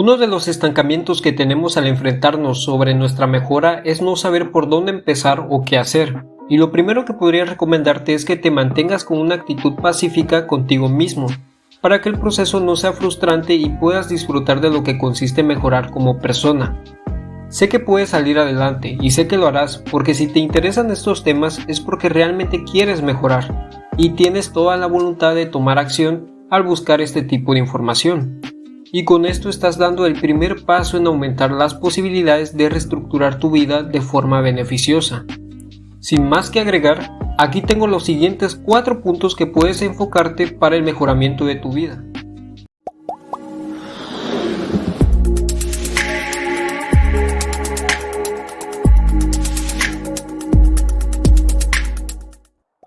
Uno de los estancamientos que tenemos al enfrentarnos sobre nuestra mejora es no saber por dónde empezar o qué hacer, y lo primero que podría recomendarte es que te mantengas con una actitud pacífica contigo mismo, para que el proceso no sea frustrante y puedas disfrutar de lo que consiste en mejorar como persona. Sé que puedes salir adelante y sé que lo harás porque si te interesan estos temas es porque realmente quieres mejorar y tienes toda la voluntad de tomar acción al buscar este tipo de información. Y con esto estás dando el primer paso en aumentar las posibilidades de reestructurar tu vida de forma beneficiosa. Sin más que agregar, aquí tengo los siguientes 4 puntos que puedes enfocarte para el mejoramiento de tu vida.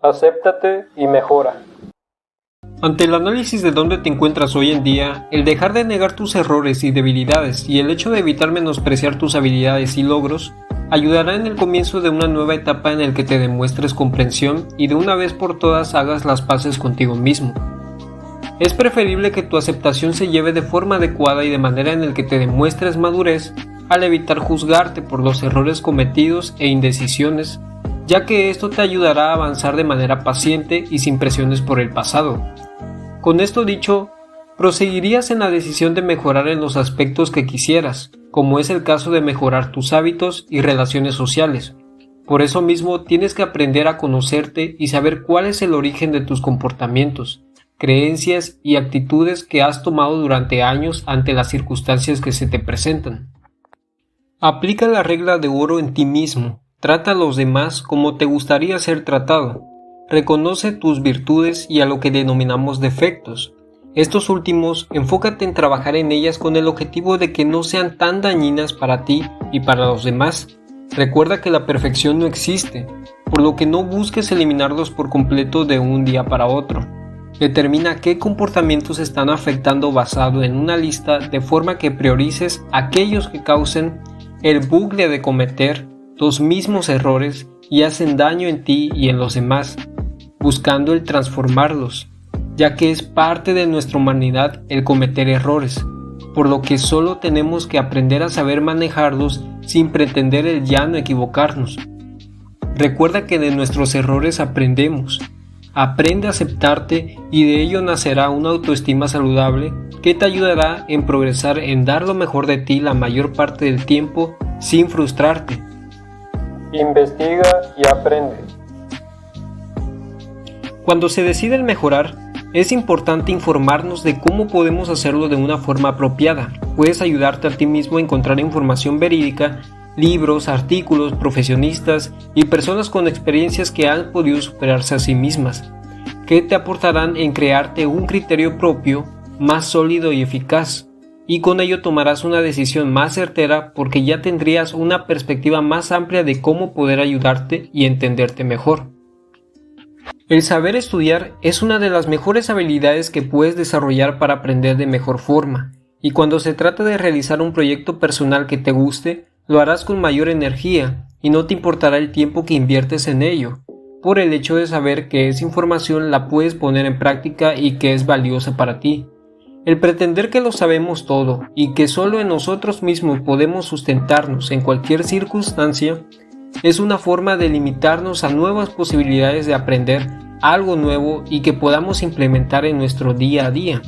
Acéptate y mejora. Ante el análisis de dónde te encuentras hoy en día, el dejar de negar tus errores y debilidades y el hecho de evitar menospreciar tus habilidades y logros, ayudará en el comienzo de una nueva etapa en el que te demuestres comprensión y de una vez por todas hagas las paces contigo mismo. Es preferible que tu aceptación se lleve de forma adecuada y de manera en el que te demuestres madurez al evitar juzgarte por los errores cometidos e indecisiones, ya que esto te ayudará a avanzar de manera paciente y sin presiones por el pasado. Con esto dicho, proseguirías en la decisión de mejorar en los aspectos que quisieras, como es el caso de mejorar tus hábitos y relaciones sociales. Por eso mismo tienes que aprender a conocerte y saber cuál es el origen de tus comportamientos, creencias y actitudes que has tomado durante años ante las circunstancias que se te presentan. Aplica la regla de oro en ti mismo. Trata a los demás como te gustaría ser tratado. Reconoce tus virtudes y a lo que denominamos defectos. Estos últimos, enfócate en trabajar en ellas con el objetivo de que no sean tan dañinas para ti y para los demás. Recuerda que la perfección no existe, por lo que no busques eliminarlos por completo de un día para otro. Determina qué comportamientos están afectando basado en una lista de forma que priorices aquellos que causen el bucle de cometer los mismos errores y hacen daño en ti y en los demás, buscando el transformarlos, ya que es parte de nuestra humanidad el cometer errores, por lo que solo tenemos que aprender a saber manejarlos sin pretender el ya no equivocarnos. Recuerda que de nuestros errores aprendemos. Aprende a aceptarte y de ello nacerá una autoestima saludable que te ayudará en progresar en dar lo mejor de ti la mayor parte del tiempo sin frustrarte. Investiga y aprende. Cuando se decide el mejorar, es importante informarnos de cómo podemos hacerlo de una forma apropiada. Puedes ayudarte a ti mismo a encontrar información verídica, libros, artículos, profesionistas y personas con experiencias que han podido superarse a sí mismas, que te aportarán en crearte un criterio propio más sólido y eficaz. Y con ello tomarás una decisión más certera porque ya tendrías una perspectiva más amplia de cómo poder ayudarte y entenderte mejor. El saber estudiar es una de las mejores habilidades que puedes desarrollar para aprender de mejor forma, y cuando se trata de realizar un proyecto personal que te guste, lo harás con mayor energía y no te importará el tiempo que inviertes en ello, por el hecho de saber que esa información la puedes poner en práctica y que es valiosa para ti. El pretender que lo sabemos todo y que solo en nosotros mismos podemos sustentarnos en cualquier circunstancia es una forma de limitarnos a nuevas posibilidades de aprender algo nuevo y que podamos implementar en nuestro día a día.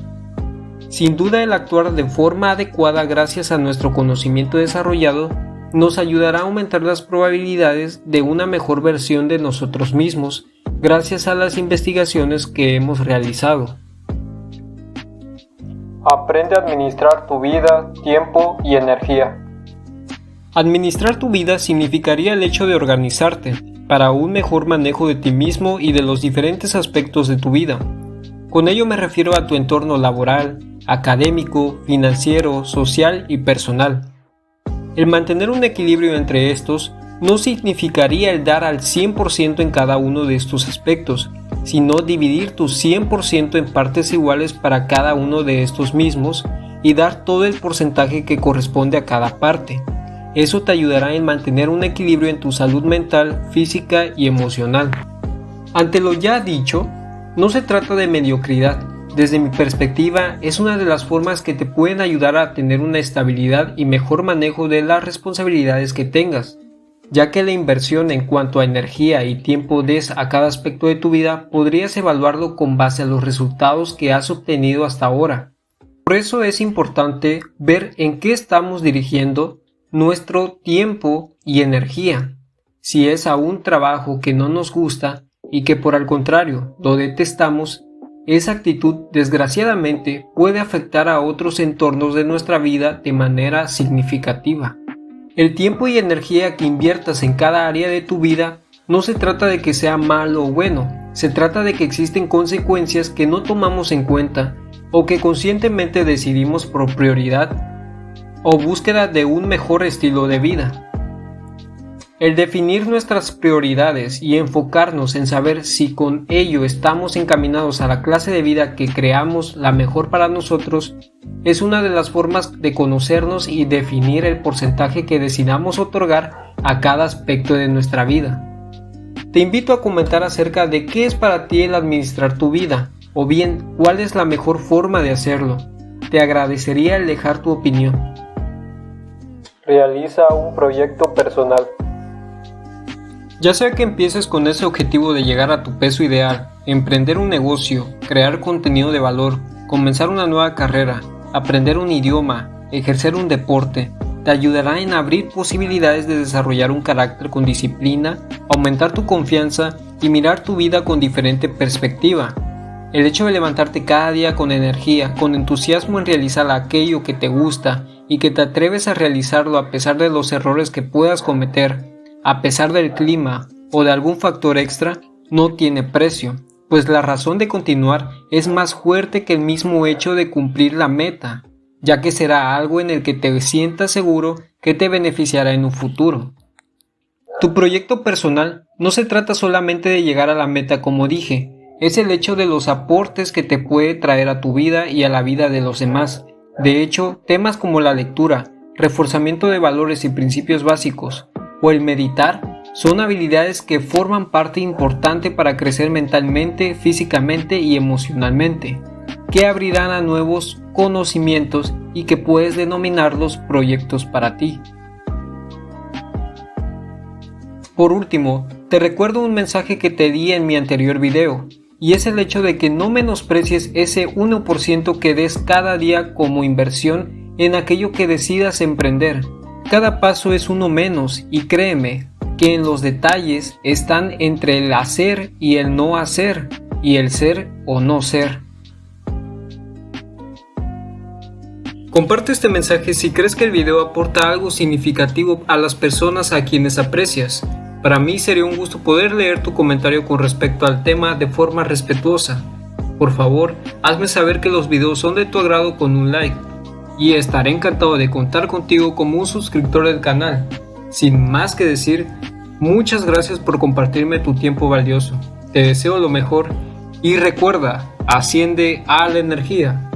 Sin duda, el actuar de forma adecuada gracias a nuestro conocimiento desarrollado nos ayudará a aumentar las probabilidades de una mejor versión de nosotros mismos gracias a las investigaciones que hemos realizado. Aprende a administrar tu vida, tiempo y energía. Administrar tu vida significaría el hecho de organizarte para un mejor manejo de ti mismo y de los diferentes aspectos de tu vida. Con ello me refiero a tu entorno laboral, académico, financiero, social y personal. El mantener un equilibrio entre estos no significaría el dar al 100% en cada uno de estos aspectos, sino dividir tu 100% en partes iguales para cada uno de estos mismos y dar todo el porcentaje que corresponde a cada parte. Eso te ayudará en mantener un equilibrio en tu salud mental, física y emocional. Ante lo ya dicho, no se trata de mediocridad, desde mi perspectiva, es una de las formas que te pueden ayudar a tener una estabilidad y mejor manejo de las responsabilidades que tengas, ya que la inversión en cuanto a energía y tiempo des a cada aspecto de tu vida podrías evaluarlo con base a los resultados que has obtenido hasta ahora. Por eso es importante ver en qué estamos dirigiendo nuestro tiempo y energía. Si es a un trabajo que no nos gusta y que por el contrario lo detestamos, esa actitud desgraciadamente puede afectar a otros entornos de nuestra vida de manera significativa. El tiempo y energía que inviertas en cada área de tu vida no se trata de que sea malo o bueno, se trata de que existen consecuencias que no tomamos en cuenta o que conscientemente decidimos por prioridad o búsqueda de un mejor estilo de vida. El definir nuestras prioridades y enfocarnos en saber si con ello estamos encaminados a la clase de vida que creamos la mejor para nosotros es una de las formas de conocernos y definir el porcentaje que decidamos otorgar a cada aspecto de nuestra vida. Te invito a comentar acerca de qué es para ti el administrar tu vida, o bien cuál es la mejor forma de hacerlo. Te agradecería el dejar tu opinión. Realiza un proyecto personal. Ya sea que empieces con ese objetivo de llegar a tu peso ideal, emprender un negocio, crear contenido de valor, comenzar una nueva carrera, aprender un idioma, ejercer un deporte, te ayudará en abrir posibilidades de desarrollar un carácter con disciplina, aumentar tu confianza y mirar tu vida con diferente perspectiva. El hecho de levantarte cada día con energía, con entusiasmo en realizar aquello que te gusta y que te atreves a realizarlo a pesar de los errores que puedas cometer, a pesar del clima o de algún factor extra, no tiene precio, pues la razón de continuar es más fuerte que el mismo hecho de cumplir la meta, ya que será algo en el que te sientas seguro que te beneficiará en un futuro. Tu proyecto personal no se trata solamente de llegar a la meta como dije, es el hecho de los aportes que te puede traer a tu vida y a la vida de los demás. De hecho, temas como la lectura, reforzamiento de valores y principios básicos, o el meditar, son habilidades que forman parte importante para crecer mentalmente, físicamente y emocionalmente, que abrirán a nuevos conocimientos y que puedes denominarlos proyectos para ti. Por último, te recuerdo un mensaje que te di en mi anterior video, y es el hecho de que no menosprecies ese 1% que des cada día como inversión en aquello que decidas emprender. Cada paso es uno menos y créeme que en los detalles están entre el hacer y el no hacer, y el ser o no ser. Comparte este mensaje si crees que el video aporta algo significativo a las personas a quienes aprecias. Para mí sería un gusto poder leer tu comentario con respecto al tema de forma respetuosa. Por favor, hazme saber que los videos son de tu agrado con un like. Y estaré encantado de contar contigo como un suscriptor del canal. Sin más que decir, muchas gracias por compartirme tu tiempo valioso. Te deseo lo mejor y recuerda, asciende a la energía.